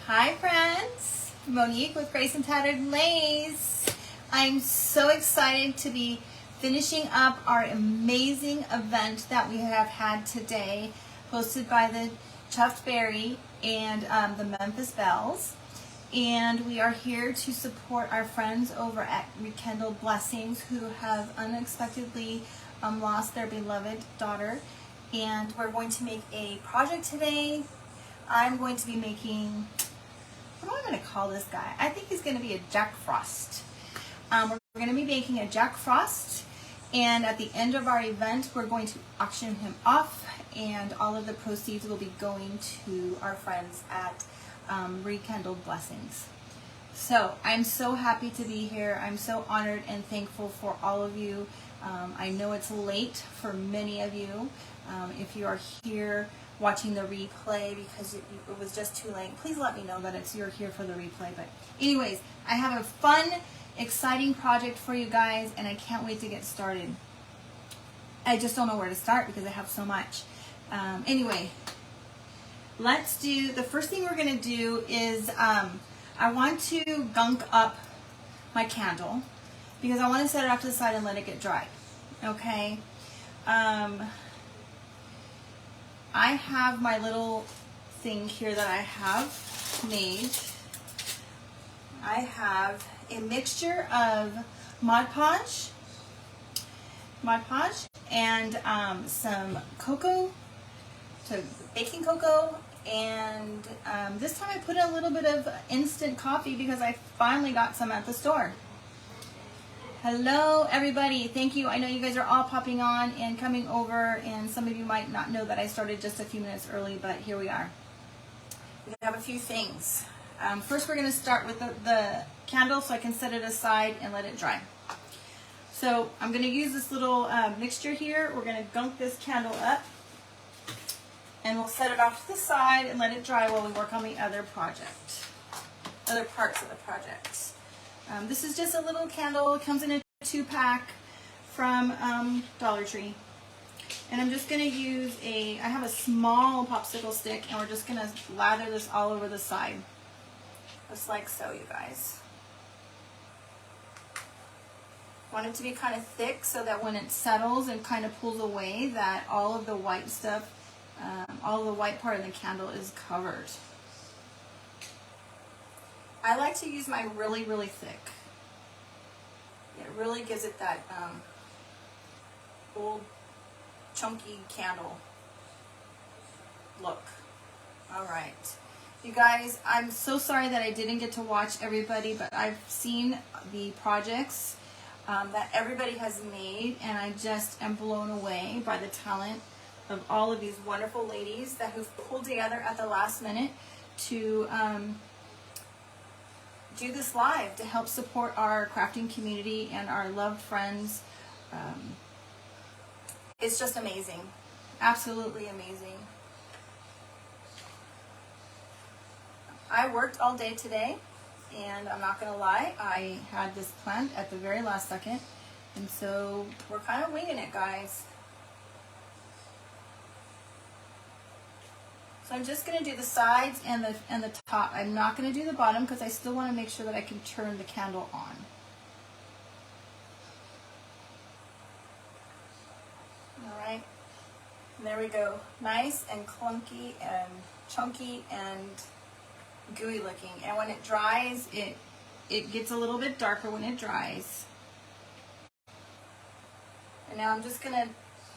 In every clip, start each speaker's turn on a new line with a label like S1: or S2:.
S1: Hi friends, Monique with Grace and Tattered Lace. I'm so excited to be finishing up our amazing event that we have had today, hosted by the Chuffed Berry and the Memphis Bells. And we are here to support our friends over at Rekindled Blessings who have unexpectedly lost their beloved daughter. And we're going to make a project today. I'm going to be making, what am I going to call this guy? I think he's going to be a Jack Frost. We're going to be making a Jack Frost, and at the end of our event we're going to auction him off, and all of the proceeds will be going to our friends at Rekindled Blessings. So I'm so happy to be here. I'm so honored and thankful for all of you. I know it's late for many of you. If you are here watching the replay because it was just too late, please let me know that you're here for the replay. But anyways, I have a fun, exciting project for you guys, and I can't wait to get started. I just don't know where to start because I have so much. Anyway, let's do, the first thing we're going to do is I want to gunk up my candle because I want to set it off to the side and let it get dry. Okay. I have my little thing here that I have made. I have a mixture of Mod Podge and some cocoa, so baking cocoa, and this time I put a little bit of instant coffee because I finally got some at the store. Hello everybody, thank you. I know you guys are all popping on and coming over, and some of you might not know that I started just a few minutes early, but here we are. We have a few things. First we're going to start with the candle so I can set it aside and let it dry. So I'm going to use this little mixture here. We're going to gunk this candle up and we'll set it off to the side and let it dry while we work on the other parts of the project. This is just a little candle. It comes in a 2-pack from Dollar Tree. And I'm just going to use I have a small popsicle stick, and we're just going to lather this all over the side. Just like so, you guys. Want it to be kind of thick so that when it settles and kind of pulls away, that all of the white stuff, all of the white part of the candle is covered. I like to use mine really, really thick. It really gives it that old, chunky candle look. All right. You guys, I'm so sorry that I didn't get to watch everybody, but I've seen the projects that everybody has made, and I just am blown away by the talent of all of these wonderful ladies that have pulled together at the last minute to do this live to help support our crafting community and our loved friends. It's just amazing. Absolutely amazing. I worked all day today, and I'm not going to lie, I had this planned at the very last second, and so we're kind of winging it, guys. So I'm just going to do the sides and the top. I'm not going to do the bottom because I still want to make sure that I can turn the candle on. All right. And there we go. Nice and clunky and chunky and gooey looking. And when it dries, it gets a little bit darker when it dries. And now I'm just going to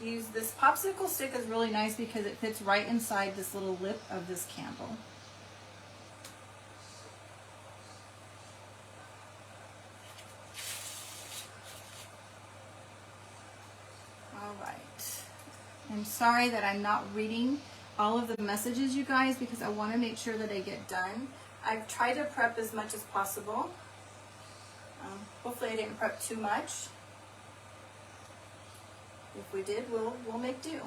S1: use this popsicle stick. Is really nice because it fits right inside this little lip of this candle. All right. I'm sorry that I'm not reading all of the messages, you guys, because I want to make sure that I get done. I've tried to prep as much as possible. Hopefully I didn't prep too much. If we did, we'll make do.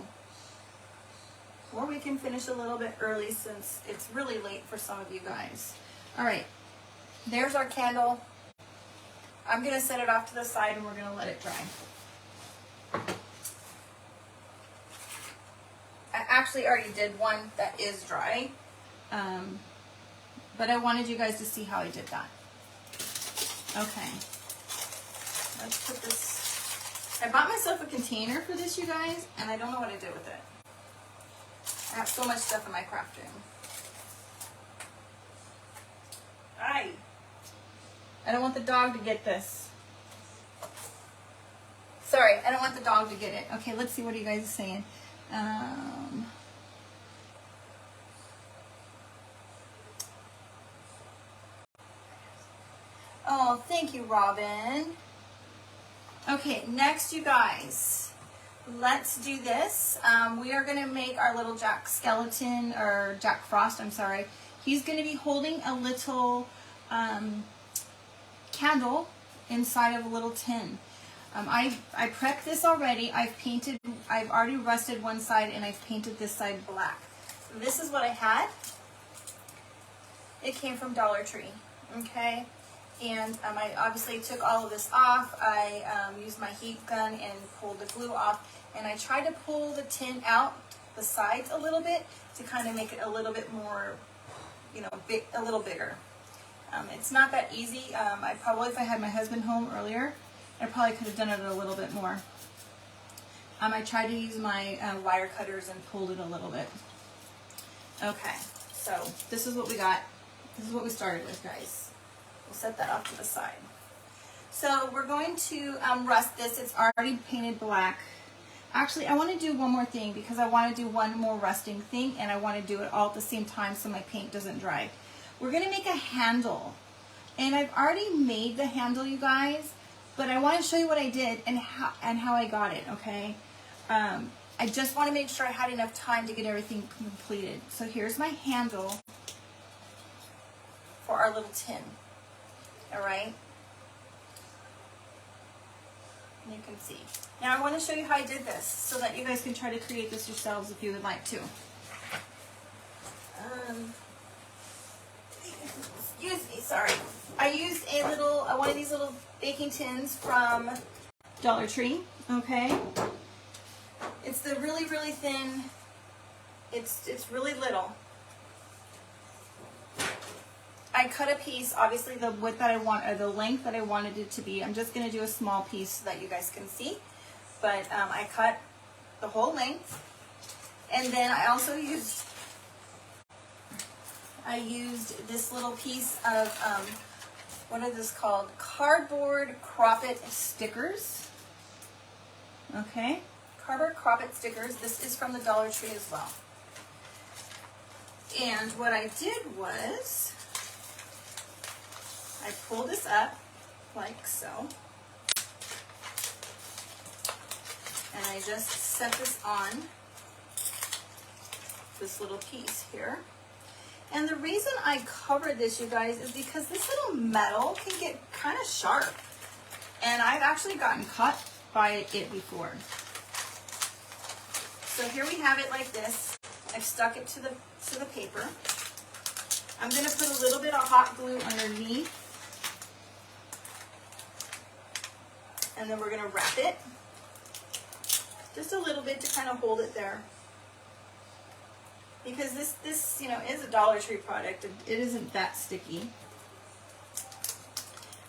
S1: Or we can finish a little bit early since it's really late for some of you guys. All right, there's our candle. I'm going to set it off to the side and we're going to let it dry. I actually already did one that is dry. but I wanted you guys to see how I did that. Okay, let's put this. I bought myself a container for this, you guys, and I don't know what I did with it. I have so much stuff in my craft room. I don't want the dog to get this. Sorry, I don't want the dog to get it. Okay, let's see what you guys are saying. Oh, thank you, Robin. Okay, next, you guys, let's do this. We are going to make our little Jack Skeleton, or Jack Frost, I'm sorry. He's going to be holding a little candle inside of a little tin. I prepped this already. I've already rusted one side and I've painted this side black. This is what I had. It came from Dollar Tree, okay? And I obviously took all of this off. I used my heat gun and pulled the glue off. And I tried to pull the tin out, the sides a little bit, to kind of make it a little bit more, you know, a little bigger. It's not that easy. If I had my husband home earlier, I probably could have done it a little bit more. I tried to use my wire cutters and pulled it a little bit. Okay, so this is what we got. This is what we started with, guys. We'll set that off to the side. So we're going to rust this. It's already painted black. Actually, I want to do one more thing because I want to do one more rusting thing, and I want to do it all at the same time so my paint doesn't dry. We're going to make a handle, and I've already made the handle, you guys, but I want to show you what I did and how I got it, okay? I just want to make sure I had enough time to get everything completed. So here's my handle for our little tin, all right? And you can see. Now I want to show you how I did this so that you guys can try to create this yourselves if you would like to. Excuse me, sorry. I used a little, one of these little baking tins from Dollar Tree, okay? It's the really, really thin, it's really little. I cut a piece, obviously the width that I want, or the length that I wanted it to be. I'm just going to do a small piece so that you guys can see. But I cut the whole length. And then I also used this little piece of, what is this called? Cardboard Crop-It stickers. Okay, cardboard Crop-It stickers. This is from the Dollar Tree as well. And what I did was, I pull this up like so, and I just set this on this little piece here. And the reason I covered this, you guys, is because this little metal can get kind of sharp, and I've actually gotten cut by it before. So here we have it like this. I've stuck it to the paper. I'm going to put a little bit of hot glue underneath. And then we're going to wrap it just a little bit to kind of hold it there. Because this you know, is a Dollar Tree product. It isn't that sticky.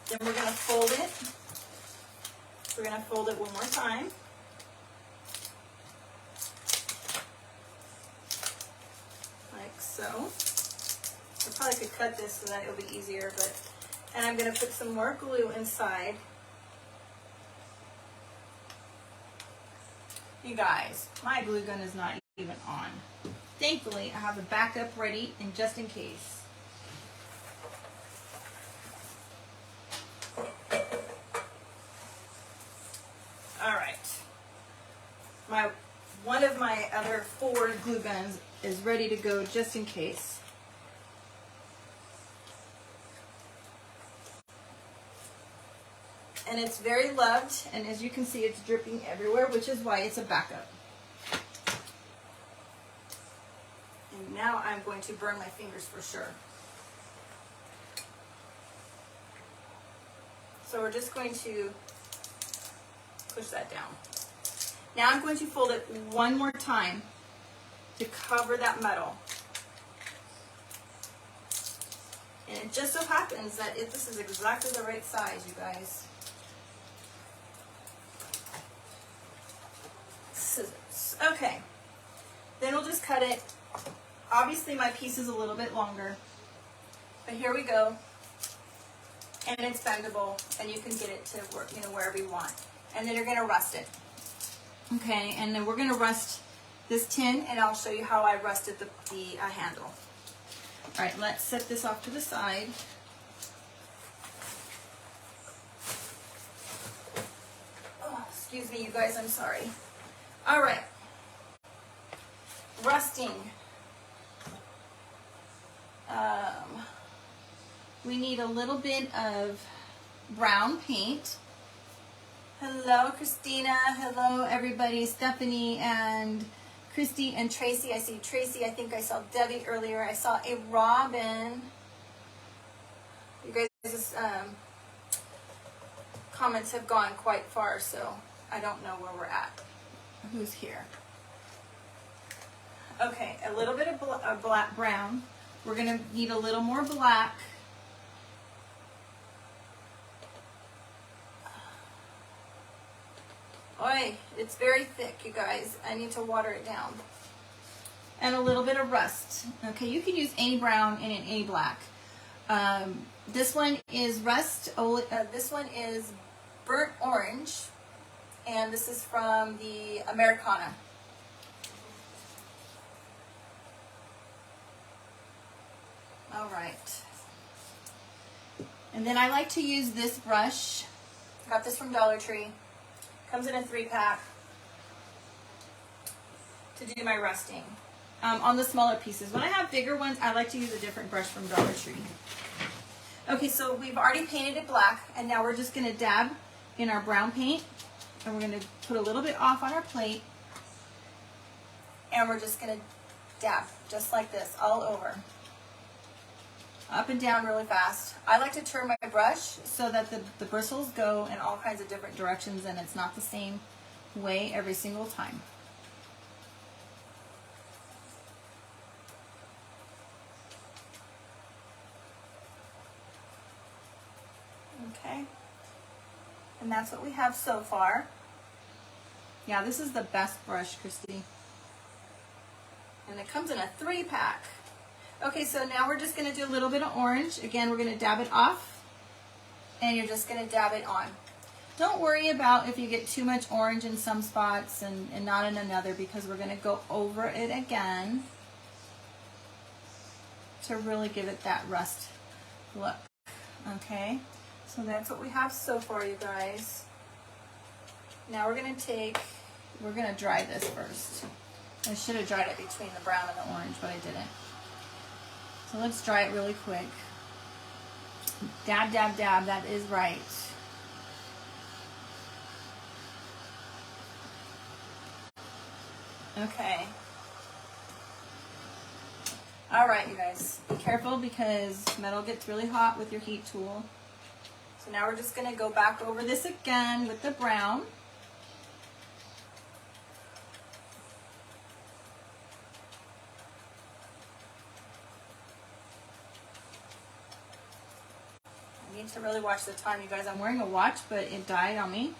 S1: Then we're going to fold it. We're going to fold it one more time. Like so. I probably could cut this so that it'll be easier, and I'm going to put some more glue inside. You guys, my glue gun is not even on. Thankfully, I have a backup ready, and just in case. All right. One of my other 4 glue guns is ready to go just in case. And it's very loved, and as you can see, it's dripping everywhere, which is why it's a backup. And now I'm going to burn my fingers for sure. So we're just going to push that down. Now I'm going to fold it one more time to cover that metal. And it just so happens that this is exactly the right size, you guys. Scissors. Okay. Then we'll just cut it. Obviously my piece is a little bit longer, but here we go. And it's bendable, and you can get it to work, wherever you want. And then you're going to rust it. Okay, and then we're going to rust this tin, and I'll show you how I rusted the handle. All right, let's set this off to the side. Oh, excuse me, you guys, I'm sorry. All right. Rusting. We need a little bit of brown paint. Hello, Christina. Hello, everybody. Stephanie and Christy and Tracy. I see Tracy. I think I saw Debbie earlier. I saw a Robin. You guys' comments have gone quite far, so I don't know where we're at. Who's here? Okay, a little bit of black brown. We're going to need a little more black. Oy, it's very thick, you guys. I need to water it down. And a little bit of rust. Okay, you can use any brown and any black. This one is rust. This one is burnt orange. And this is from the Americana. All right. And then I like to use this brush. Got this from Dollar Tree. Comes in a 3-pack to do my rusting on the smaller pieces. When I have bigger ones, I like to use a different brush from Dollar Tree. Okay, so we've already painted it black, and now we're just going to dab in our brown paint, and we're going to put a little bit off on our plate, and we're just going to dab just like this all over. Up and down really fast. I like to turn my brush so that the bristles go in all kinds of different directions and it's not the same way every single time. Okay. And that's what we have so far. Yeah, this is the best brush, Christy. And it comes in a 3-pack. Okay, so now we're just going to do a little bit of orange. Again, we're going to dab it off, and you're just going to dab it on. Don't worry about if you get too much orange in some spots and not in another, because we're going to go over it again to really give it that rust look. Okay, so that's what we have so far, you guys. Now we're going to dry this first. I should have dried it between the brown and the orange, but I didn't. So let's dry it really quick. Dab, dab, dab, that is right. Okay. All right, you guys, be careful because metal gets really hot with your heat tool. So now we're just gonna go back over this again with the brown. To really watch the time, you guys. I'm wearing a watch, but it died on me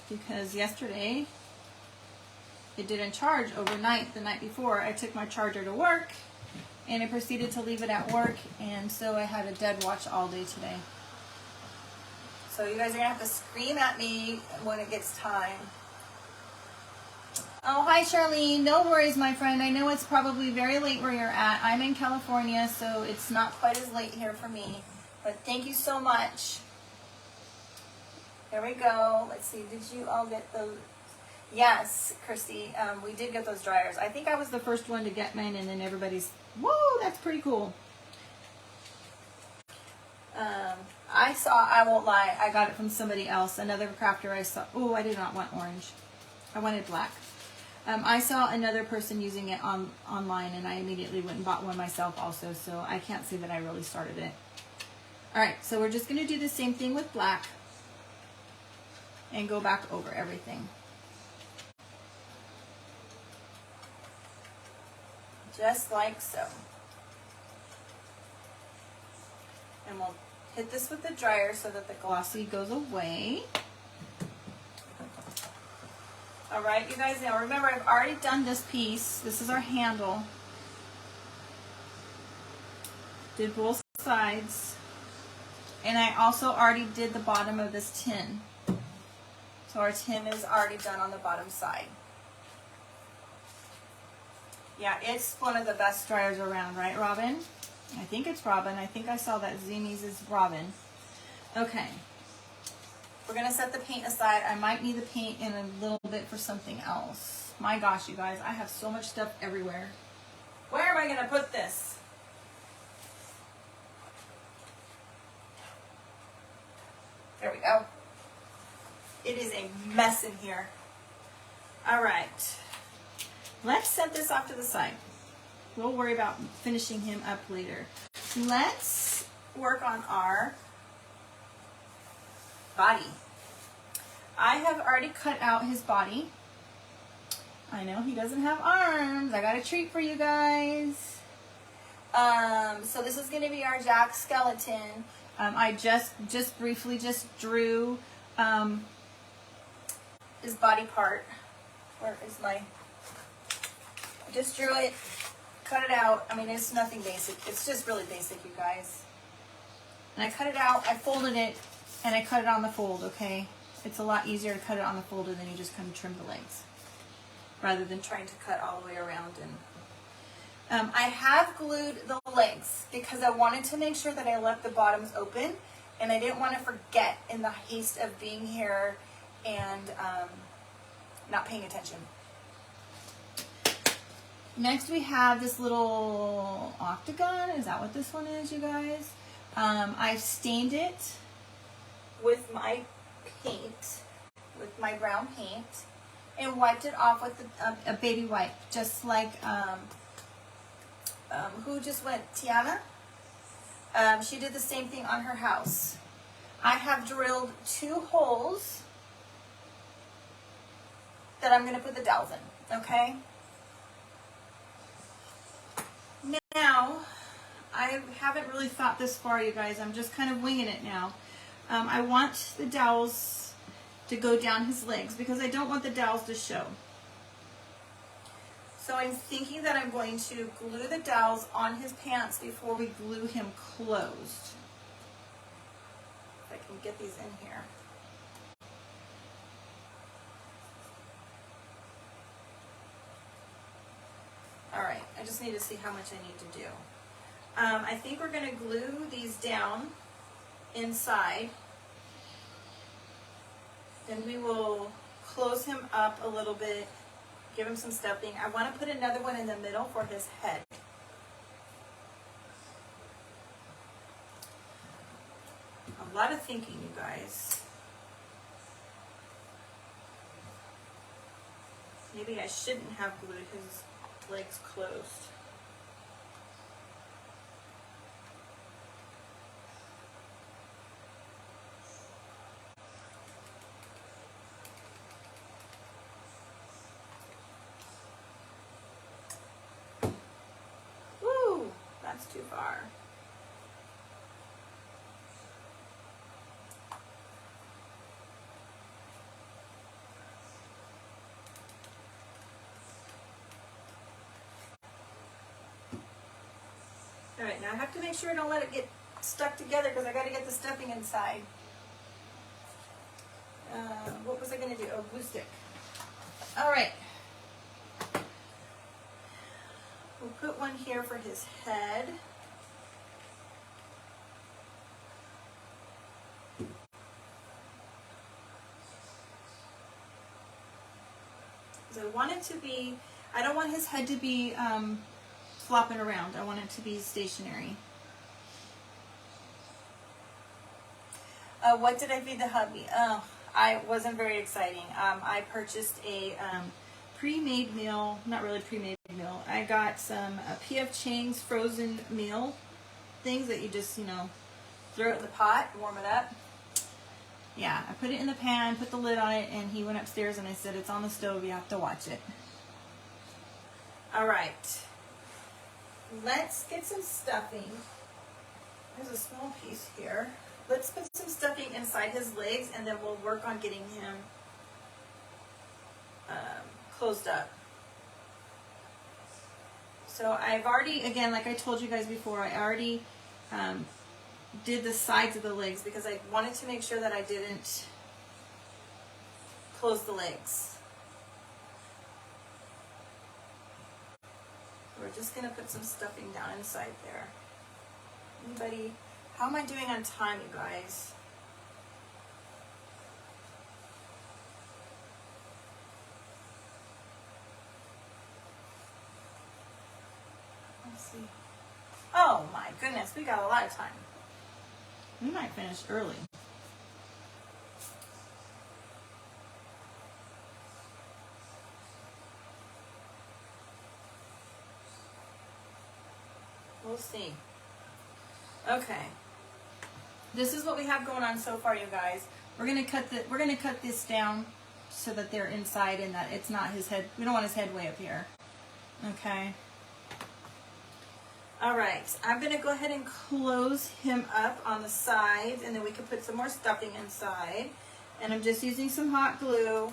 S1: because yesterday it didn't charge overnight. The night before, I took my charger to work and I proceeded to leave it at work, and so I had a dead watch all day today. So you guys are gonna have to scream at me when it gets time. Oh, hi Charlene. No worries, my friend. I know it's probably very late where you're at. I'm in California, so it's not quite as late here for me. But thank you so much. There we go. Let's see. Did you all get those? Yes, Christy. We did get those dryers. I think I was the first one to get mine, and then everybody's. Whoa, that's pretty cool. I won't lie. I got it from somebody else. Another crafter I saw. Oh, I did not want orange. I wanted black. I saw another person using it online, and I immediately went and bought one myself also. So I can't say that I really started it. All right, so we're just going to do the same thing with black and go back over everything. Just like so. And we'll hit this with the dryer so that the glossy goes away. All right, you guys, now remember I've already done this piece. This is our handle. Did both sides. And I also already did the bottom of this tin. So our tin is already done on the bottom side. Yeah, it's one of the best dryers around, right, Robin? I think it's Robin. I think I saw that Zimi's is Robin. Okay. We're going to set the paint aside. I might need the paint in a little bit for something else. My gosh, you guys, I have so much stuff everywhere. Where am I going to put this? There we go. It is a mess in here. All right. Let's set this off to the side. We'll worry about finishing him up later. Let's work on our body. I have already cut out his body. I know he doesn't have arms. I got a treat for you guys. So this is going to be our Jack skeleton. I just briefly drew his body part. Where is my... I just drew it, cut it out. I mean, it's nothing basic. It's just really basic, you guys. And I cut it out, I folded it, and I cut it on the fold, okay? It's a lot easier to cut it on the fold and then you just kind of trim the legs rather than trying to cut all the way around. And I have glued the legs because I wanted to make sure that I left the bottoms open, and I didn't want to forget in the haste of being here and not paying attention. Next we have this little octagon. Is that what this one is, you guys? I've stained it with my paint, with my brown paint, and wiped it off with a baby wipe, just like, who just went? Tiana? She did the same thing on her house. I have drilled 2 holes that I'm going to put the dowels in, okay? Now, I haven't really thought this far, you guys. I'm just kind of winging it now. I want the dowels to go down his legs because I don't want the dowels to show. So I'm thinking that I'm going to glue the dowels on his pants before we glue him closed. If I can get these in here. All right, I just need to see how much I need to do. I think we're going to glue these down inside. Then we will close him up a little bit, give him some stuffing. I want to put another one in the middle for his head. A lot of thinking, you guys. Maybe I shouldn't have glued his legs closed. Woo, that's too far. All right, now I have to make sure I don't let it get stuck together because I got to get the stuffing inside. What was I going to do? Oh, glue stick. All right. We'll put one here for his head. So I want it to be, I don't want his head to be flopping around. I want it to be stationary. What did I feed the hubby? Oh, I wasn't very exciting. I purchased a pre-made meal, not really pre-made meal. I got some P.F. Chang's frozen meal things that you just, you know, throw it in the pot, warm it up. Yeah, I put it in the pan, put the lid on it, and he went upstairs and I said, it's on the stove, you have to watch it. All right. Let's get some stuffing. There's a small piece here. Let's put some stuffing inside his legs, and then we'll work on getting him closed up. So I've already, again, like I told you guys before, I already did the sides of the legs because I wanted to make sure that I didn't close the legs. We're just going to put some stuffing down inside there. Anybody, how am I doing on time, you guys? Let's see. Oh my goodness, we got a lot of time. We might finish early. We'll see. Okay. This is what we have going on so far, you guys. We're gonna cut this down so that they're inside and that it's not his head. We don't want his head way up here. Okay. All right. I'm gonna go ahead and close him up on the sides, and then we can put some more stuffing inside. And I'm just using some hot glue.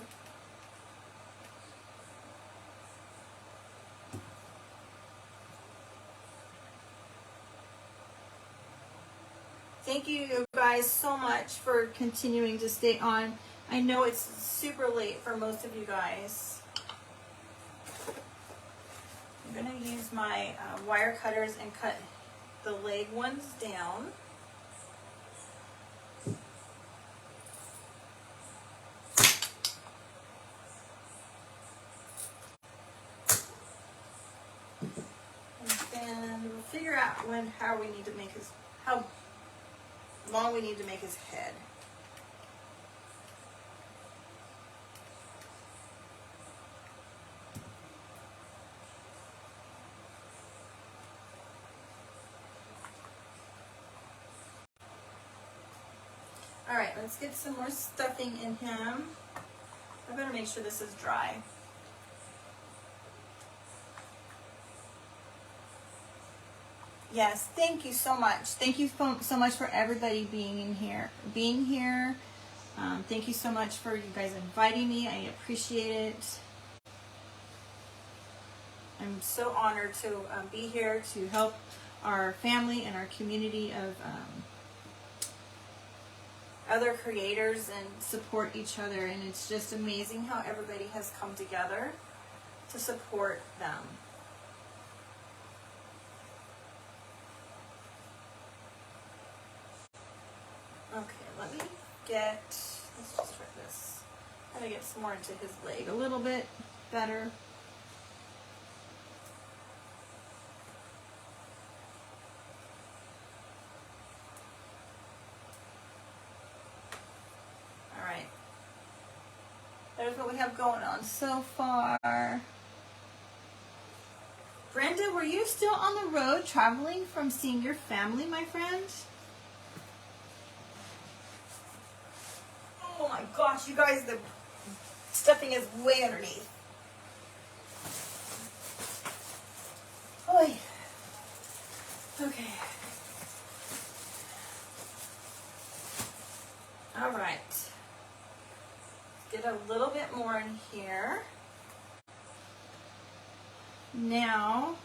S1: Thank you guys so much for continuing to stay on. I know it's super late for most of you guys. I'm going to use my wire cutters and cut the leg ones down. And then we'll figure out how long we need to make his head. All right, let's get some more stuffing in him. I better make sure this is dry. Yes, thank you so much. Thank you so much for everybody being here. Thank you so much for you guys inviting me. I appreciate it. I'm so honored to be here to help our family and our community of other creators and support each other. And it's just amazing how everybody has come together to support them. Okay, let's just try this. I'm gonna get some more into his leg a little bit better. All right. There's what we have going on so far. Brenda, were you still on the road traveling from seeing your family, my friend? Oh my gosh, you guys, the stuffing is way underneath. Oy. Okay. All right. Get a little bit more in here. Now,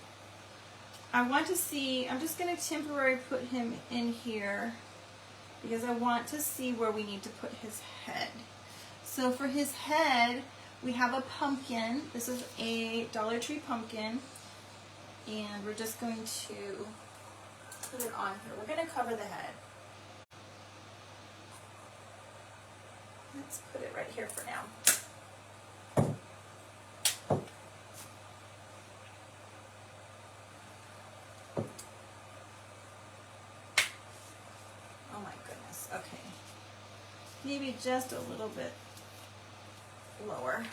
S1: I want to see, I'm just going to temporarily put him in here because I want to see where we need to put his head. So for his head, we have a pumpkin. This is a Dollar Tree pumpkin. And we're just going to put it on here. We're going to cover the head. Let's put it right here for now. Oh my goodness. Okay. Maybe just a little bit lower.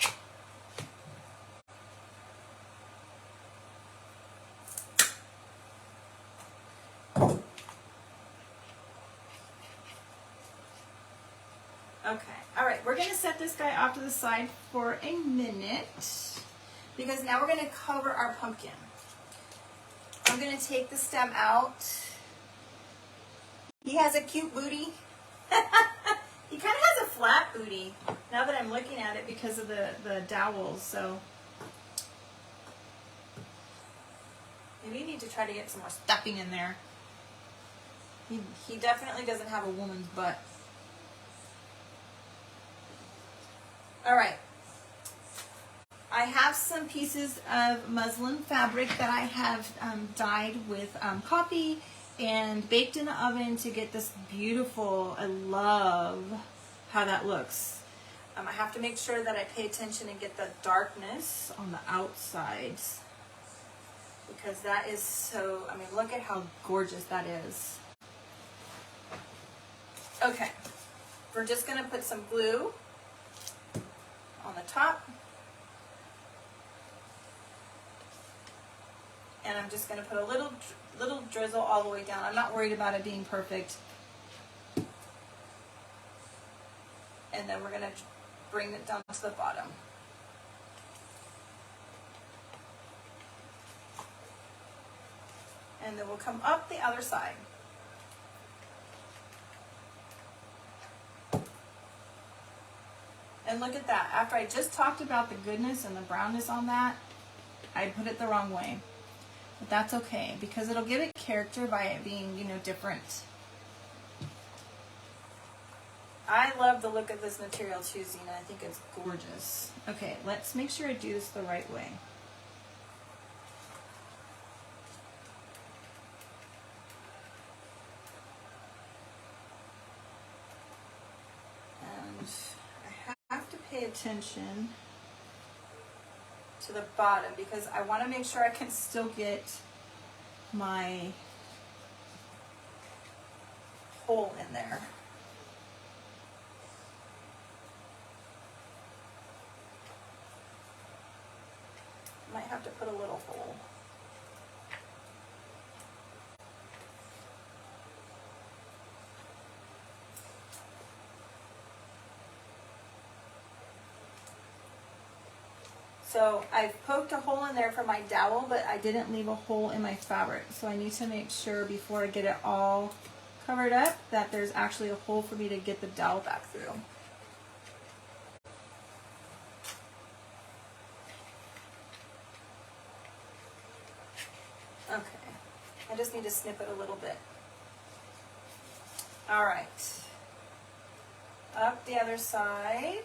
S1: Okay, all right, we're gonna set this guy off to the side for a minute because now we're gonna cover our pumpkin. I'm gonna take the stem out He has a cute booty. He kind of has a flat booty now that I'm looking at it because of the dowels. So maybe you need to try to get some more stuffing in there. He definitely doesn't have a woman's butt. All right. I have some pieces of muslin fabric that I have dyed with coffee and baked in the oven to get this beautiful. I love how that looks. I have to make sure that I pay attention and get the darkness on the outsides because that is so, I mean, look at how gorgeous that is. Okay, we're just going to put some glue on the top. And I'm just going to put a little drizzle all the way down. I'm not worried about it being perfect. And then we're going to bring it down to the bottom. And then we'll come up the other side. And look at that. After I just talked about the goodness and the brownness on that, I put it the wrong way. But that's okay, because it'll give it character by it being, you know, different. I love the look of this material too, Zena. I think it's gorgeous. Okay, let's make sure I do this the right way. And I have to pay attention to the bottom because I want to make sure I can still get my hole in there. Might have to put a little hole. So I poked a hole in there for my dowel, but I didn't leave a hole in my fabric. So I need to make sure before I get it all covered up that there's actually a hole for me to get the dowel back through. Okay, I just need to snip it a little bit. All right, up the other side.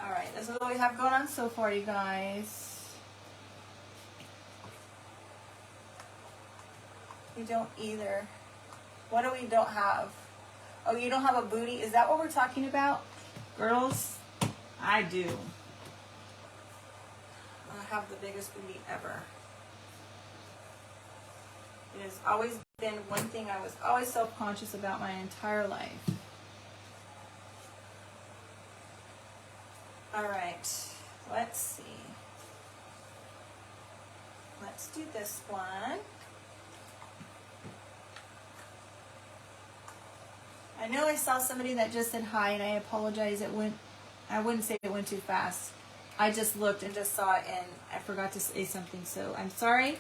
S1: All right, this is what we have going on so far, you guys. You don't either. What do we don't have? Oh, you don't have a booty? Is that what we're talking about? Girls, I do. I have the biggest booty ever. It has always been one thing I was always self-conscious about my entire life. All right, let's see. Let's do this one. I know I saw somebody that just said hi, and I apologize. I wouldn't say it went too fast. I just looked and just saw it, and I forgot to say something. So I'm sorry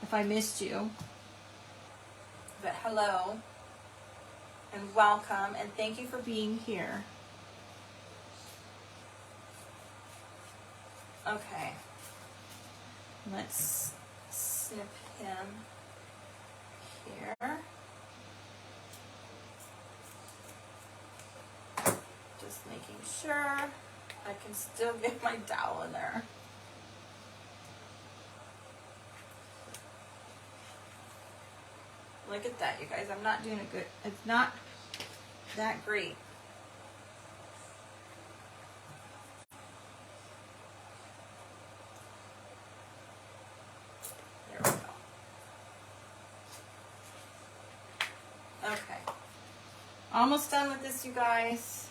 S1: if I missed you. But hello, and welcome, and thank you for being here. Okay, let's snip him here. Just making sure I can still get my dowel in there. Look at that, you guys. I'm not doing it good. It's not that great. There we go. Okay. Almost done with this, you guys.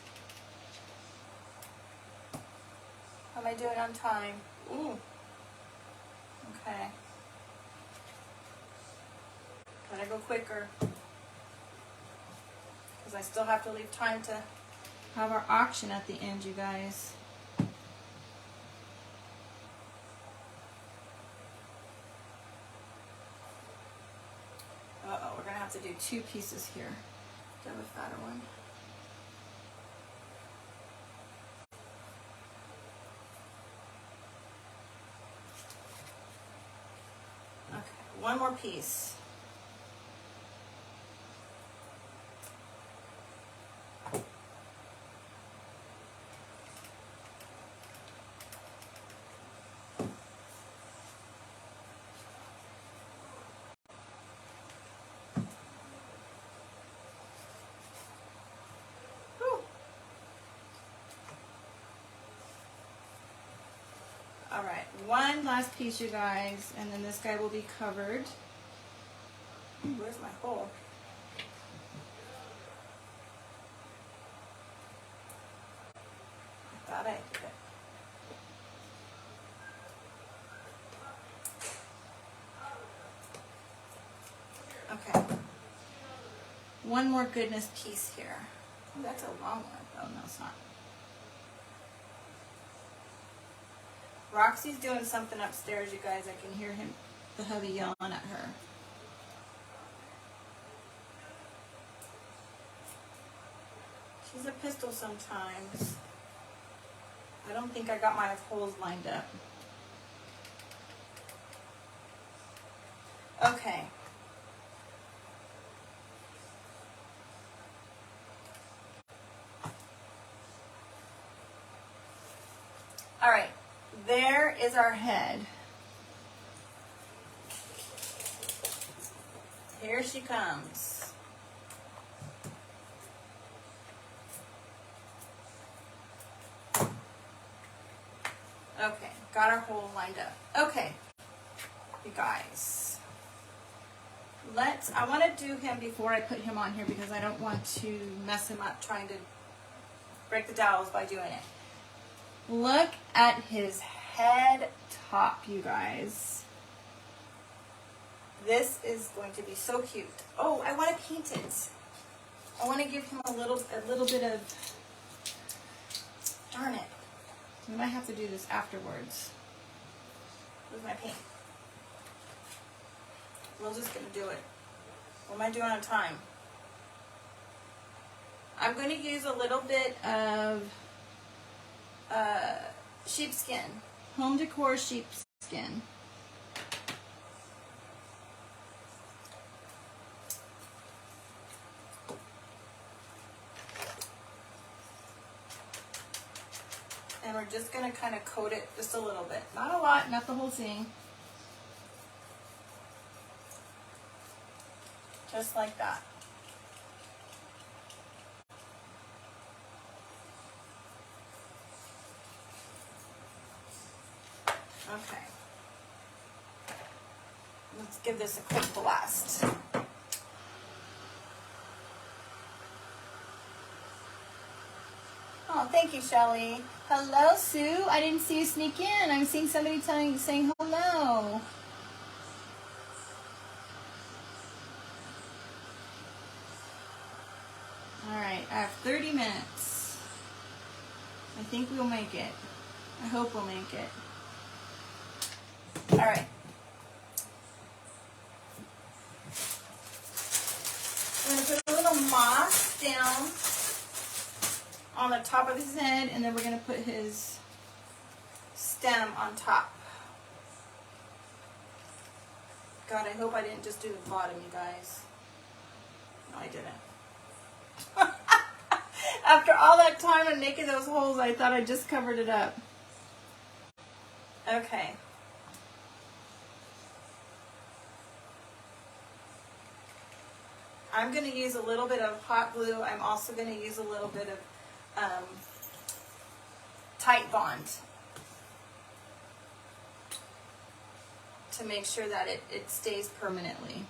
S1: How am I doing on time? Ooh. Okay. Gotta go quicker. Because I still have to leave time to have our auction at the end, you guys. to do 2 pieces here. Do I have a fatter one? Okay, one more piece. All right, one last piece, you guys, and then this guy will be covered. Where's my hole? I thought I did it. Okay. One more goodness piece here. Oh, that's a long one. Oh, no, it's not. Roxy's doing something upstairs, you guys. I can hear him, the hubby, yelling at her. She's a pistol sometimes. I don't think I got my holes lined up. Okay. All right. There is our head. Here she comes. Okay, got our hole lined up. Okay, you guys. I want to do him before I put him on here because I don't want to mess him up trying to break the dowels by doing it. Look at his head top, you guys. This is going to be so cute. Oh, I want to paint it. I want to give him a little bit of, darn it. We might have to do this afterwards. Where's my paint? We're just going to do it. What am I doing on time? I'm going to use a little bit of sheepskin. Home decor sheepskin. And we're just going to kind of coat it just a little bit. Not a lot, not the whole thing. Just like that. Okay. Let's give this a quick blast. Oh, thank you, Shelly. Hello, Sue. I didn't see you sneak in. I'm seeing somebody saying hello. All right, I have 30 minutes. I think we'll make it. I hope we'll make it. All right. I'm going to put a little moss down on the top of his head, and then we're going to put his stem on top. God, I hope I didn't just do the bottom, you guys. No, I didn't. After all that time and making those holes, I thought I just covered it up. Okay. I'm going to use a little bit of hot glue. I'm also going to use a little bit of tight bond to make sure that it stays permanently.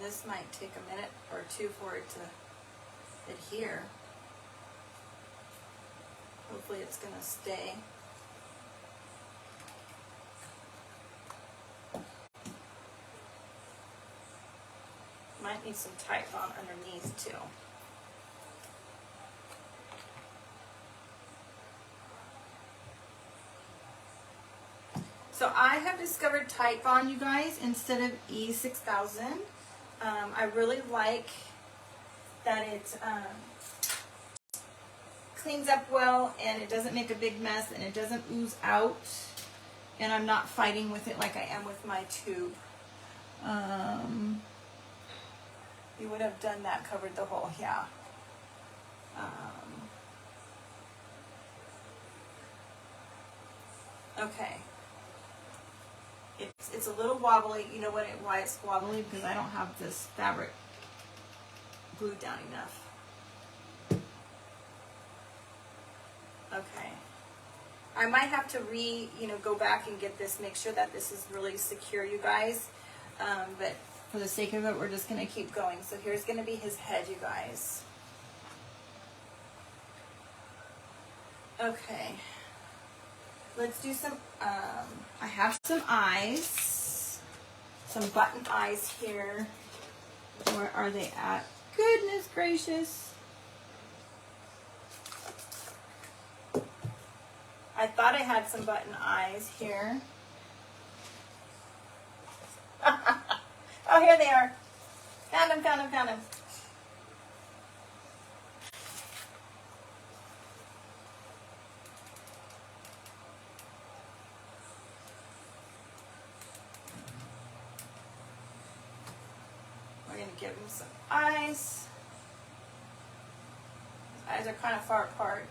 S1: This might take a minute or two for it to adhere. Hopefully it's going to stay. Might need some tight bond underneath too. I have discovered Titebond, you guys, instead of E6000. I really like that it cleans up well and it doesn't make a big mess and it doesn't ooze out, and I'm not fighting with it like I am with my tube. You would have done that, covered the hole, yeah. Okay. It's a little wobbly. You know why it's wobbly? Because I don't have this fabric glued down enough. Okay. I might have to go back and get this, make sure that this is really secure, you guys. But for the sake of it, we're just going to keep going. So here's going to be his head, you guys. Okay. Let's do some, I have some eyes, some button eyes here. Where are they at? Goodness gracious. I thought I had some button eyes here. Oh, here they are. Found them, found them, found them. We're going to give him some eyes. His eyes are kind of far apart.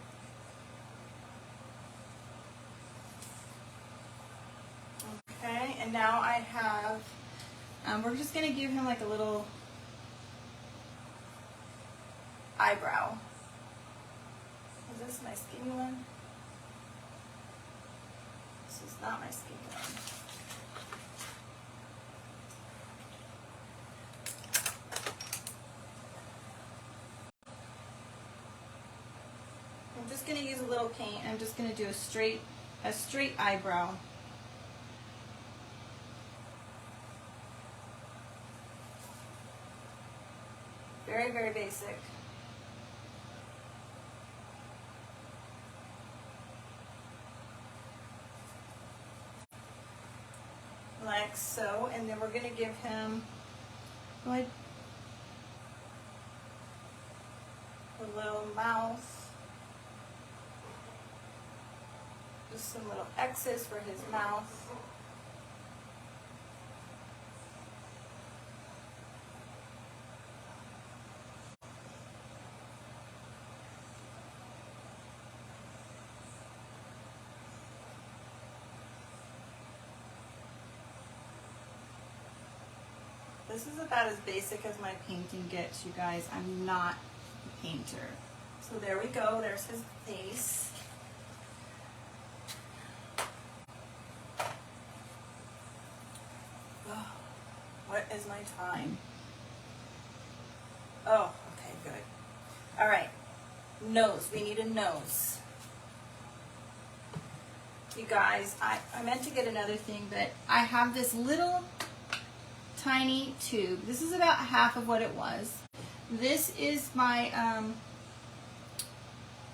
S1: Okay, and now I have, we're just going to give him like a little eyebrow. Is this my skinny one? This is not my skinny one. I'm just going to use a little paint. I'm just going to do a straight eyebrow. Very, very basic. Like so, and then we're going to give him a little mouth. Just some little X's for his mouth. This is about as basic as my painting gets, you guys. I'm not a painter. So there we go. There's his face. Oh, what is my time? Oh, okay, good. All right. Nose. We need a nose. You guys, I meant to get another thing, but I have this little tiny tube. This is about half of what it was. This is my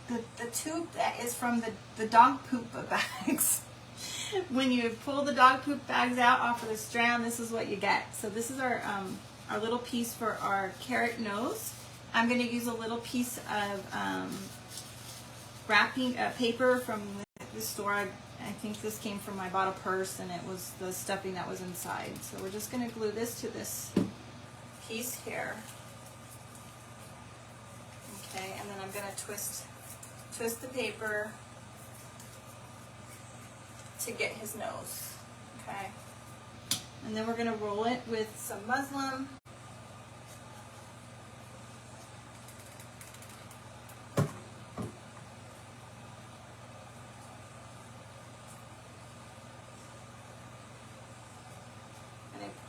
S1: the tube that is from the dog poop bags. When you pull the dog poop bags out off of the strand, this is what you get. So this is our little piece for our carrot nose. I'm going to use a little piece of wrapping paper from the store. I think this came from my bottle purse, and it was the stuffing that was inside. So we're just going to glue this to this piece here. Okay, and then I'm going to twist the paper to get his nose. Okay, and then we're going to roll it with some muslin.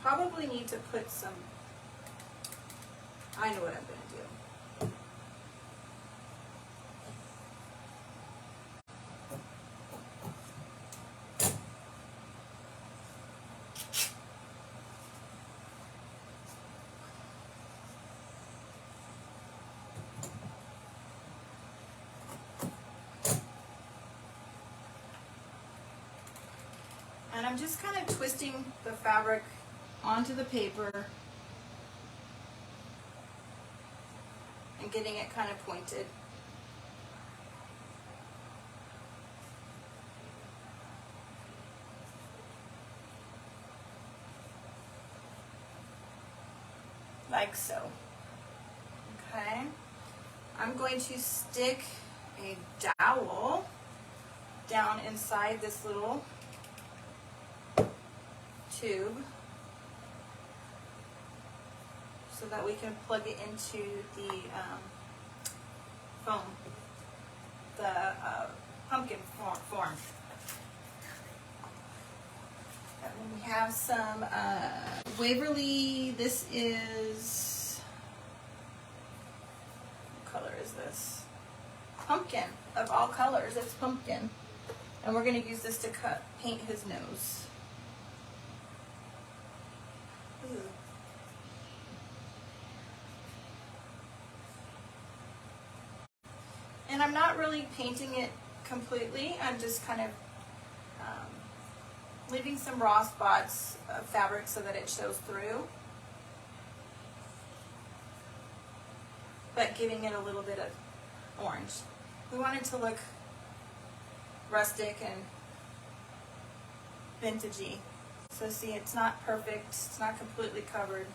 S1: Probably need to put some, I know what I'm going to do. And And I'm just kind of twisting the fabric onto the paper and getting it kind of pointed. Like so. Okay. I'm going to stick a dowel down inside this little tube so that we can plug it into the foam, the pumpkin form. And then we have some Waverly. This is, what color is this? Pumpkin, of all colors, it's pumpkin. And we're going to use this to paint his nose. Ooh. And I'm not really painting it completely. I'm just kind of leaving some raw spots of fabric so that it shows through, but giving it a little bit of orange. We want it to look rustic and vintagey. So see, it's not perfect, it's not completely covered.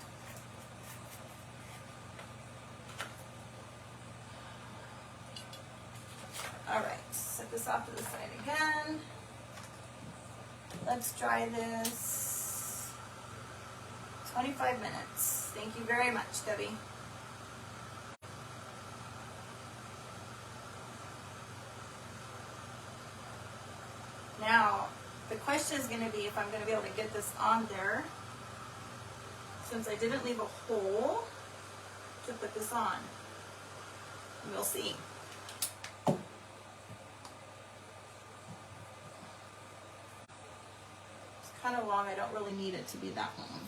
S1: Alright, set this off to the side again. Let's dry this 25 minutes. Thank you very much, Debbie. Now, the question is going to be if I'm going to be able to get this on there, since I didn't leave a hole to put this on. We'll see. Kind of long. I don't really need it to be that long.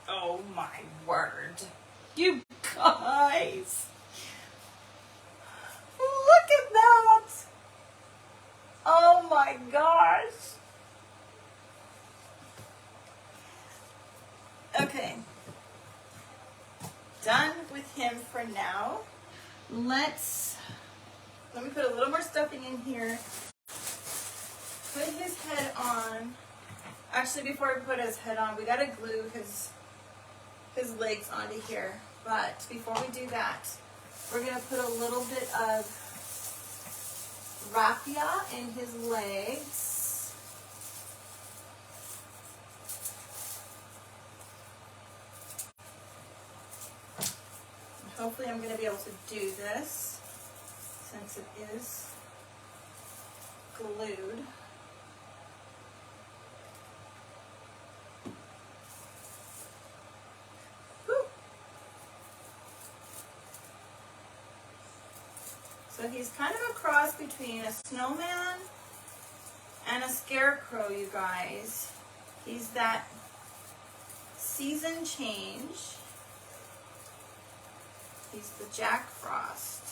S1: Oh my word. You guys. Look at that. Oh my gosh. Okay, done with him for now. Let me put a little more stuffing in here. Put his head on. Actually, before we put his head on, we gotta glue his legs onto here. But before we do that, we're gonna put a little bit of raffia in his legs. Hopefully I'm going to be able to do this since it is glued. Woo. So he's kind of a cross between a snowman and a scarecrow, you guys. He's that season change. He's the Jack Frost.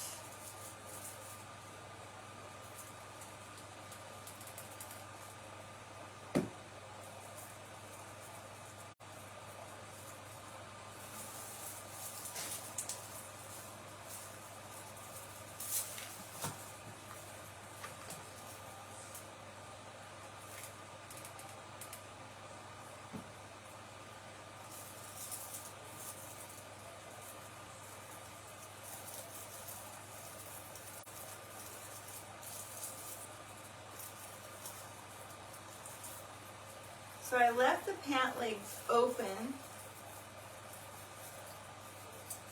S1: So I left the pant legs open,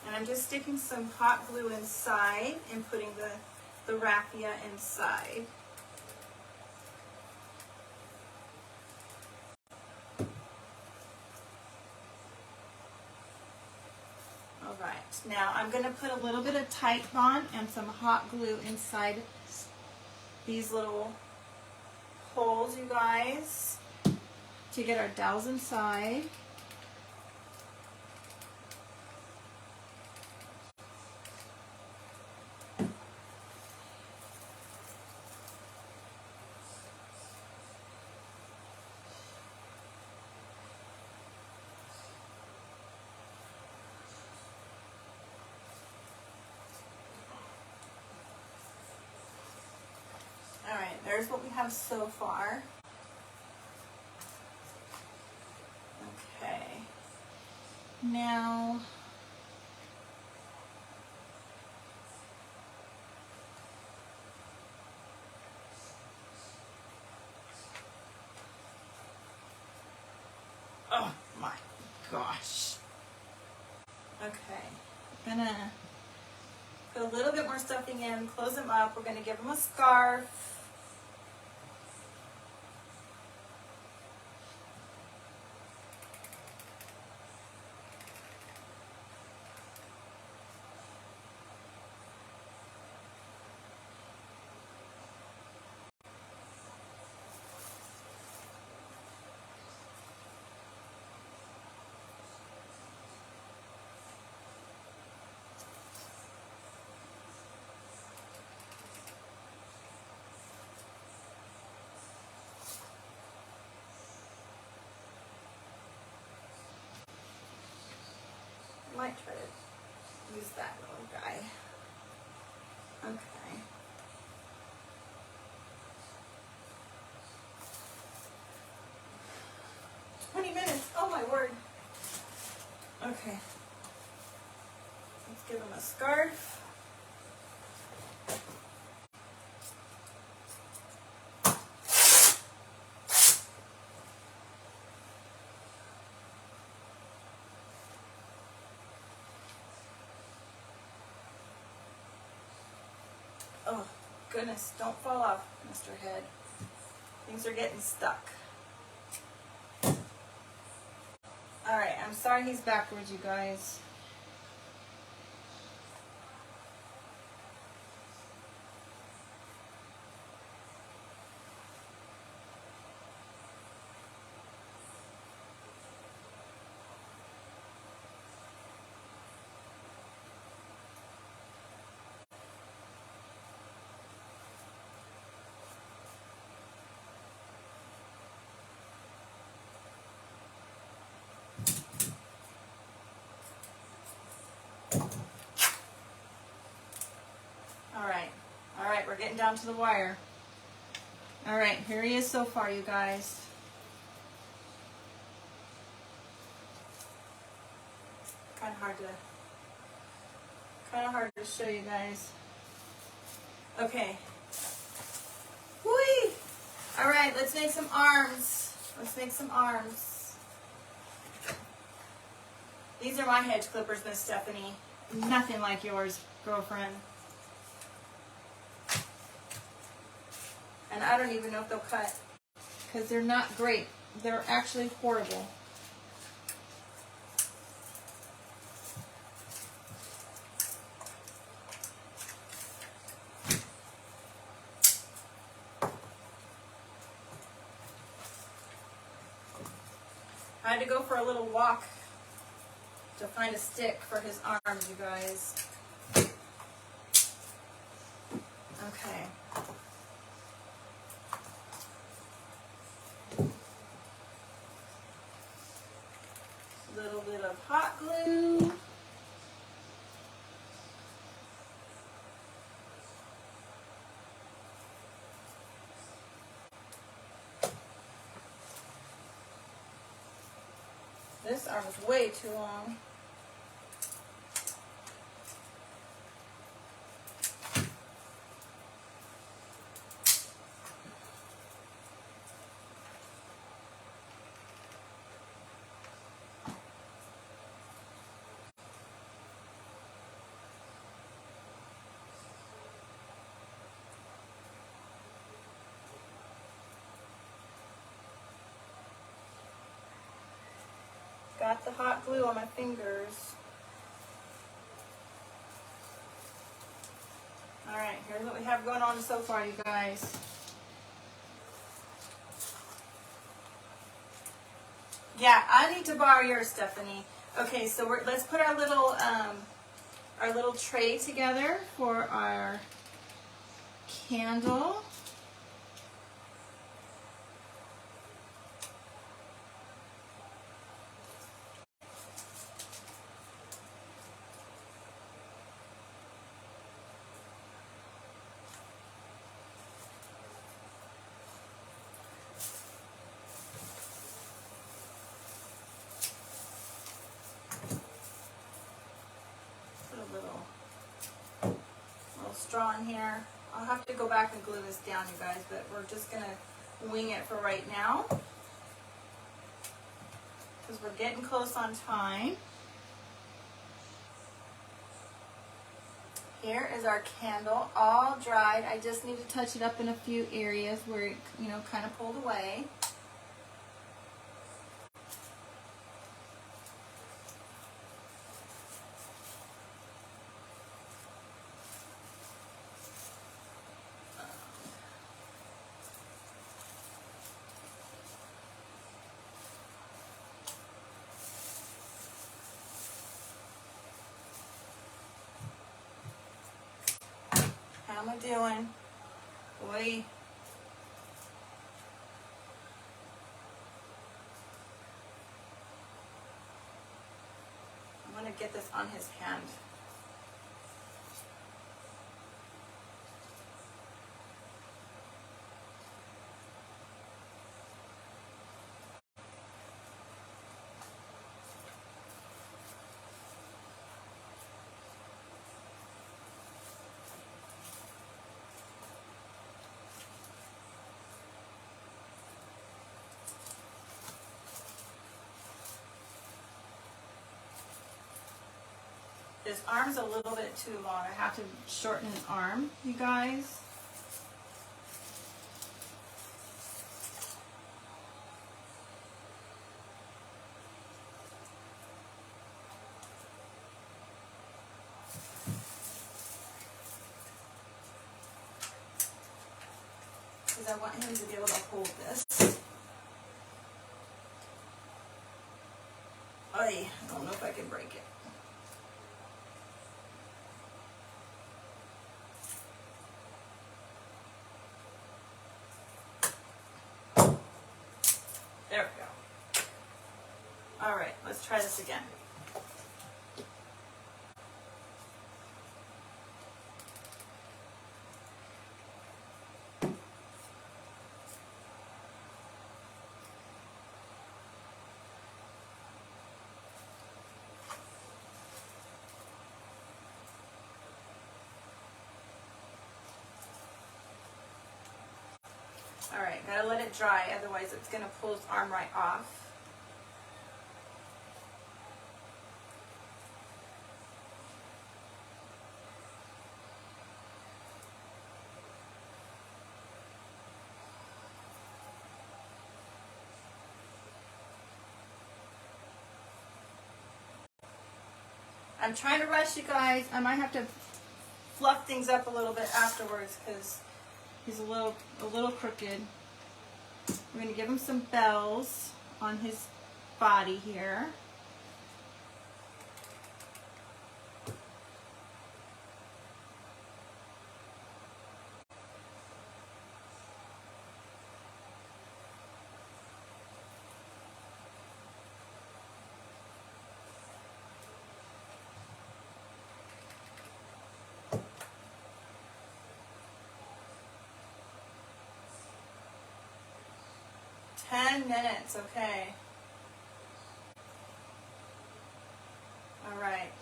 S1: and I'm just sticking some hot glue inside and putting the raffia inside. All right, now I'm going to put a little bit of Tite Bond and some hot glue inside these little holes, you guys. to get our dowels inside. All right, there's what we have so far. Okay. Now, oh my gosh. Okay, I'm gonna put a little bit more stuffing in, close them up. We're gonna give them a scarf. Might try to use that little guy. Okay. $20. Oh my word. Okay. Let's give him a scarf. Oh, goodness, don't fall off, Mr. Head. Things are getting stuck. All right, I'm sorry he's backwards, you guys. All right, we're getting down to the wire. All right, here he is so far, you guys. Kind of hard to show you guys. Okay. Whee! All right, let's make some arms. Let's make some arms. These are my hedge clippers, Miss Stephanie. Nothing like yours, girlfriend. And I don't even know if they'll cut, because they're not great. They're actually horrible. I had to go for a little walk to find a stick for his arms, you guys. Okay. Little bit of hot glue. This arm is way too long. Got the hot glue on my fingers. All right, here's what we have going on so far, you guys. Yeah, I need to borrow yours, Stephanie. Okay, so let's put our little tray together for our candle. Put a little straw in here. I'll have to go back and glue this down, you guys, but we're just gonna wing it for right now because we're getting close on time. Here is our candle, all dried. I just need to touch it up in a few areas where it, kind of pulled away. How am I doing? Boy. I'm going to get this on his hand. This arm's a little bit too long. I have to shorten an arm, you guys. Because I want him to be able to hold this. I don't know if I can break it. There we go. All right, let's try this again. All right, gotta let it dry, otherwise it's gonna pull his arm right off. I'm trying to rush, you guys. I might have to fluff things up a little bit afterwards because he's a little crooked. We're going to give him some bells on his body here. $10, okay. All right.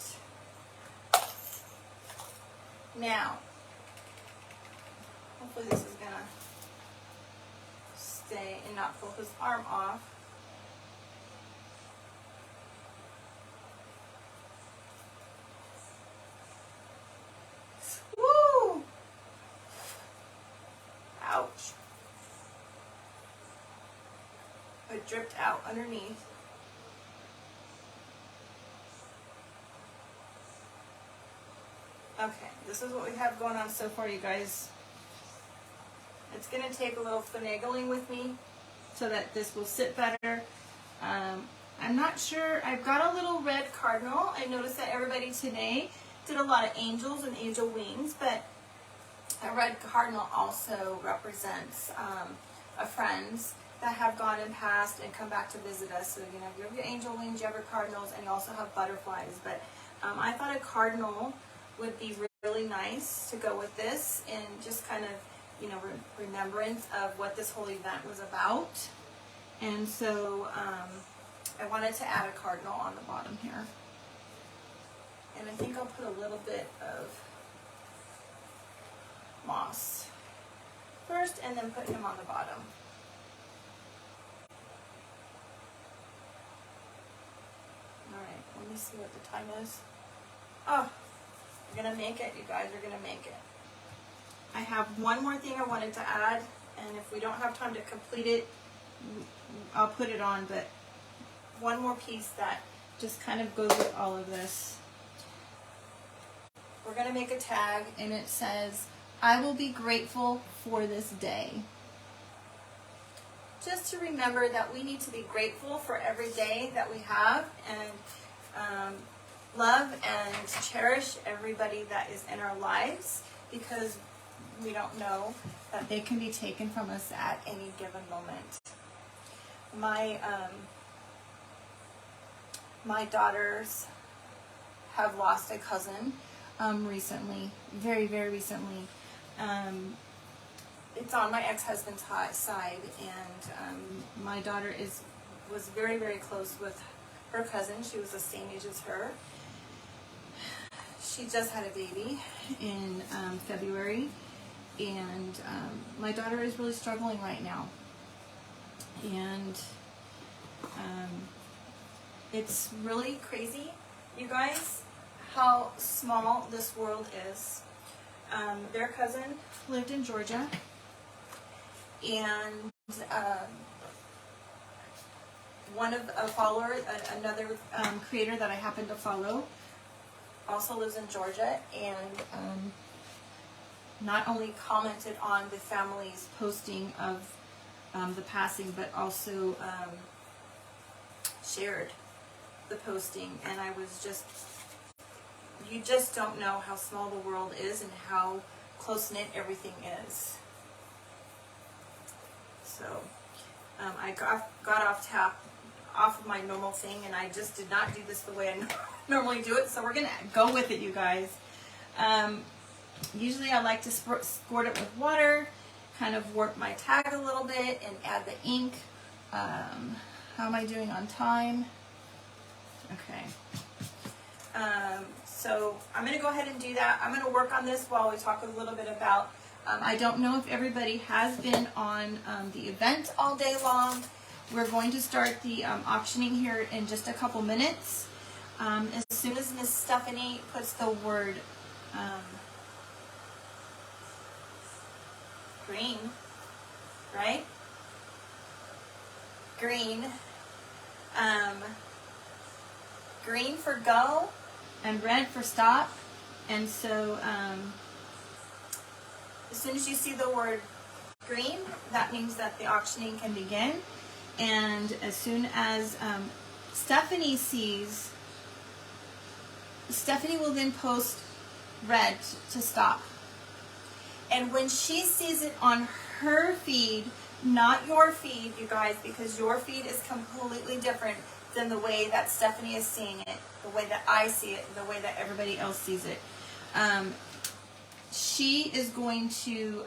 S1: Now, hopefully this is gonna stay and not pull his arm off. Woo! Ouch. It dripped out underneath. Okay, this is what we have going on so far, you guys. It's going to take a little finagling with me so that this will sit better. I'm not sure. I've got a little red cardinal. I noticed that everybody today did a lot of angels and angel wings, but a red cardinal also represents a friends that have gone and passed and come back to visit us. So, you know, you have your angel wings, you have your cardinals, and you also have butterflies. But I thought a cardinal would be really nice to go with this, and just kind of, you know, remembrance of what this whole event was about. And so I wanted to add a cardinal on the bottom here. And I think I'll put a little bit of moss first and then put him on the bottom. Alright, let me see what the time is. Oh, we're going to make it, you guys, we're going to make it. I have one more thing I wanted to add, and if we don't have time to complete it, I'll put it on, but one more piece that just kind of goes with all of this. We're going to make a tag, and it says, I will be grateful for this day. Just to remember that we need to be grateful for every day that we have, and love and cherish everybody that is in our lives, because we don't know that they can be taken from us at any given moment. My daughters have lost a cousin recently, very, very recently. It's on my ex-husband's side, and my daughter was very, very close with her cousin. She was the same age as her. She just had a baby in February, and my daughter is really struggling right now. And it's really crazy, you guys, how small this world is. Their cousin lived in Georgia, and one of a follower, another creator that I happen to follow, also lives in Georgia, and not only commented on the family's posting of the passing, but also shared the posting. And I was just, you just don't know how small the world is and how close-knit everything is. So I got off of my normal thing, and I just did not do this the way I normally do it, so we're gonna go with it, you guys. Usually I like to squirt it with water, kind of warp my tag a little bit, and add the ink. How am I doing on time? Okay. So I'm going to go ahead and do that. I'm going to work on this while we talk a little bit about, I don't know if everybody has been on the event all day long. We're going to start the auctioning here in just a couple minutes. As soon as Miss Stephanie puts the word green, right? Green. Green for go and red for stop. And so as soon as you see the word green, that means that the auctioning can begin. And as soon as Stephanie sees, Stephanie will then post red to stop. And when she sees it on her feed, not your feed, you guys, because your feed is completely different than the way that Stephanie is seeing it, the way that I see it, and the way that everybody else sees it. She is going to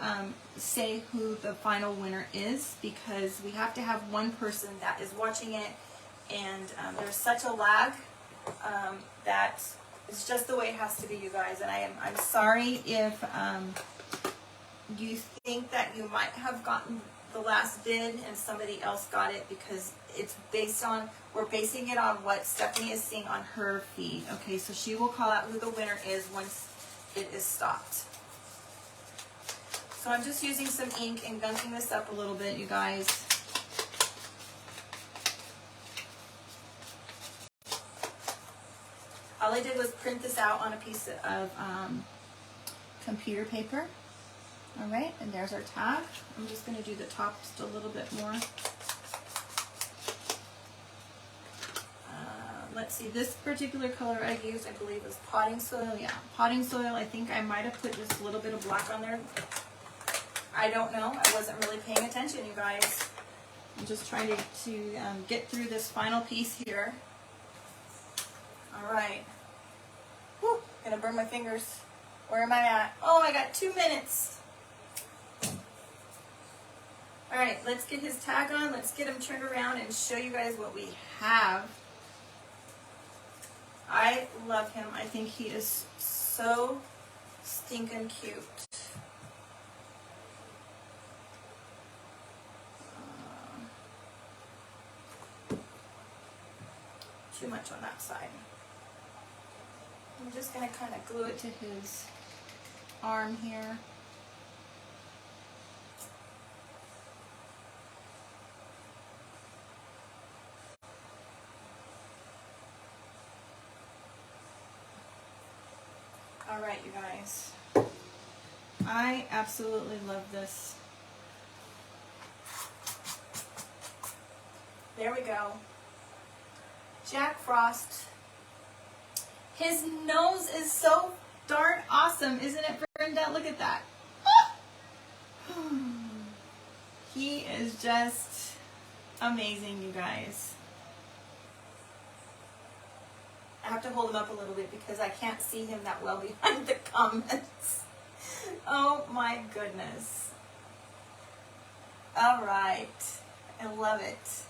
S1: say who the final winner is, because we have to have one person that is watching it, and there's such a lag that it's just the way it has to be, you guys. And I'm sorry if you think that you might have gotten the last bid and somebody else got it, because it's based on, we're basing it on what Stephanie is seeing on her feed. Okay, so she will call out who the winner is once it is stopped. So I'm just using some ink and gunking this up a little bit, you guys. All I did was print this out on a piece of computer paper. All right, and there's our tag. I'm just going to do the top just a little bit more. let's see, this particular color I used, I believe, is potting soil. Yeah, potting soil. I think I might have put just a little bit of black on there. I don't know. I wasn't really paying attention, you guys. I'm just trying to get through this final piece here. All right. Whew, gonna burn my fingers. Where am I at? Oh, I got 2 minutes. All right, let's get his tag on. Let's get him turned around and show you guys what we have. I love him. I think he is so stinking cute. Too much on that side. I'm just going to kind of glue it to his arm here. All right, you guys. I absolutely love this. There we go. Jack Frost. His nose is so darn awesome, isn't it, Brenda? Look at that. He is just amazing, you guys. I have to hold him up a little bit because I can't see him that well behind the comments. Oh my goodness. All right. I love it.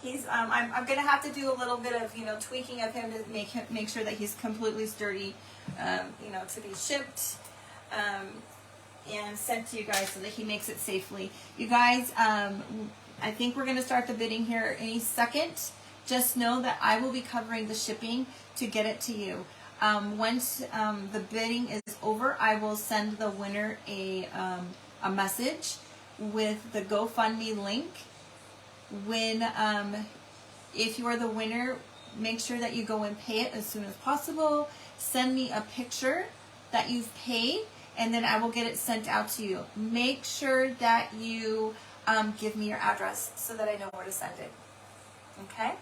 S1: He's I'm gonna have to do a little bit of tweaking of him to make sure that he's completely sturdy, to be shipped and sent to you guys so that he makes it safely. You guys, I think we're gonna start the bidding here any second. Just know that I will be covering the shipping to get it to you. Once the bidding is over, I will send the winner a message with the GoFundMe link. When if you are the winner, make sure that you go and pay it as soon as possible. Send me a picture that you've paid, and then I will get it sent out to you. Make sure that you give me your address so that I know where to send it. Okay?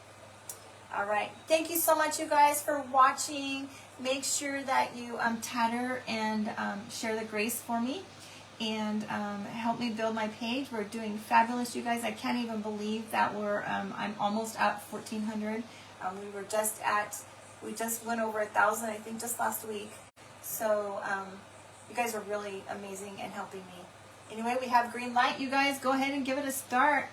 S1: All right. Thank you so much, you guys, for watching. Make sure that you tatter and share the grace for me. And help me build my page. We're doing fabulous, you guys. I can't even believe that I'm almost at 1,400. We just went over 1,000, I think, just last week. So you guys are really amazing and helping me. Anyway, we have green light. You guys, go ahead and give it a start.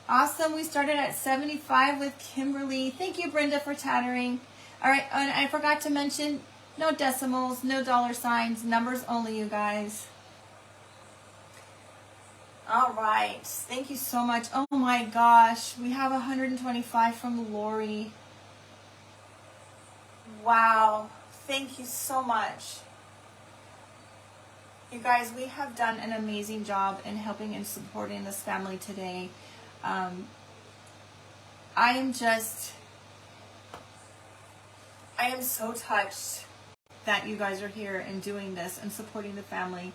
S1: Awesome. We started at 75 with Kimberly. Thank you, Brenda, for tattering. All right, and I forgot to mention, no decimals, no dollar signs, numbers only, you guys. All right. Thank you so much. Oh my gosh. We have 125 from Lori. Wow. Thank you so much. You guys, we have done an amazing job in helping and supporting this family today. I am so touched that you guys are here and doing this and supporting the family.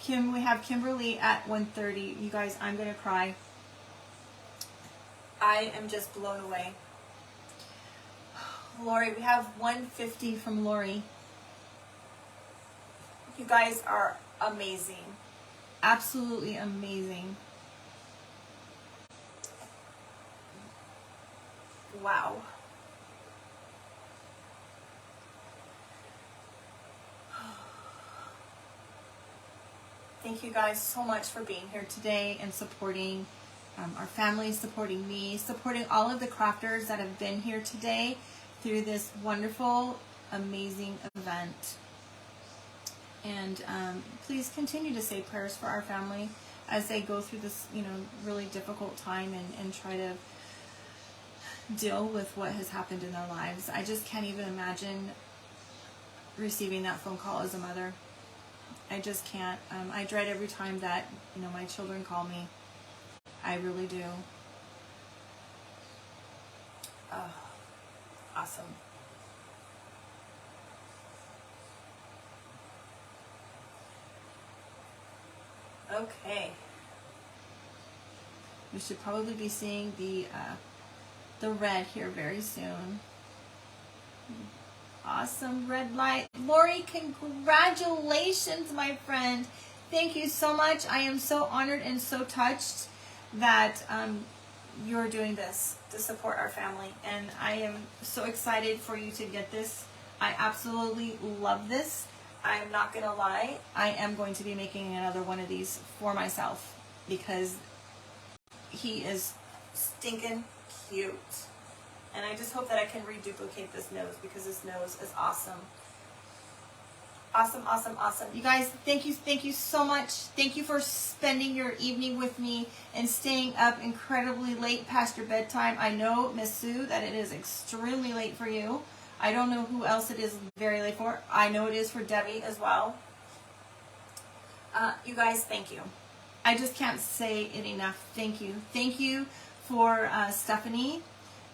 S1: We have Kimberly at 130. You guys, I'm going to cry. I am just blown away. Lori, we have 150 from Lori. You guys are amazing. Absolutely amazing. Wow. Thank you guys so much for being here today and supporting our family, supporting me, supporting all of the crafters that have been here today through this wonderful, amazing event. And please continue to say prayers for our family as they go through this, really difficult time and try to deal with what has happened in their lives. I just can't even imagine receiving that phone call as a mother. I just can't. I dread every time that, my children call me. I really do. Oh, awesome. Okay. We should probably be seeing the red here very soon. Awesome. Red light. Lori, congratulations, my friend. Thank you so much. I am so honored and so touched that you're doing this to support our family. And I am so excited for you to get this. I absolutely love this. I'm not going to lie. I am going to be making another one of these for myself because he is stinking cute. And I just hope that I can reduplicate this nose because this nose is awesome. Awesome, awesome, awesome. You guys, thank you so much. Thank you for spending your evening with me and staying up incredibly late past your bedtime. I know, Miss Sue, that it is extremely late for you. I don't know who else it is very late for. I know it is for Debbie as well. You guys, thank you. I just can't say it enough. Thank you. Thank you for Stephanie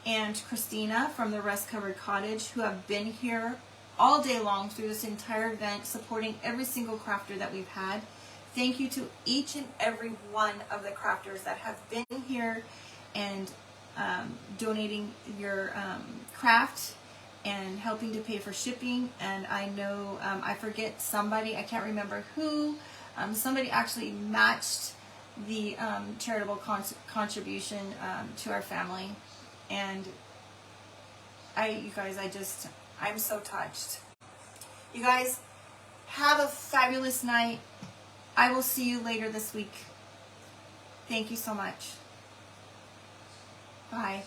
S1: and Christina from the Rest Covered Cottage who have been here all day long through this entire event, supporting every single crafter that we've had. Thank you to each and every one of the crafters that have been here and donating your craft and helping to pay for shipping. And I know I forget somebody, I can't remember who, somebody actually matched the charitable contribution to our family. And you guys, I'm so touched. You guys, have a fabulous night. I will see you later this week. Thank you so much. Bye.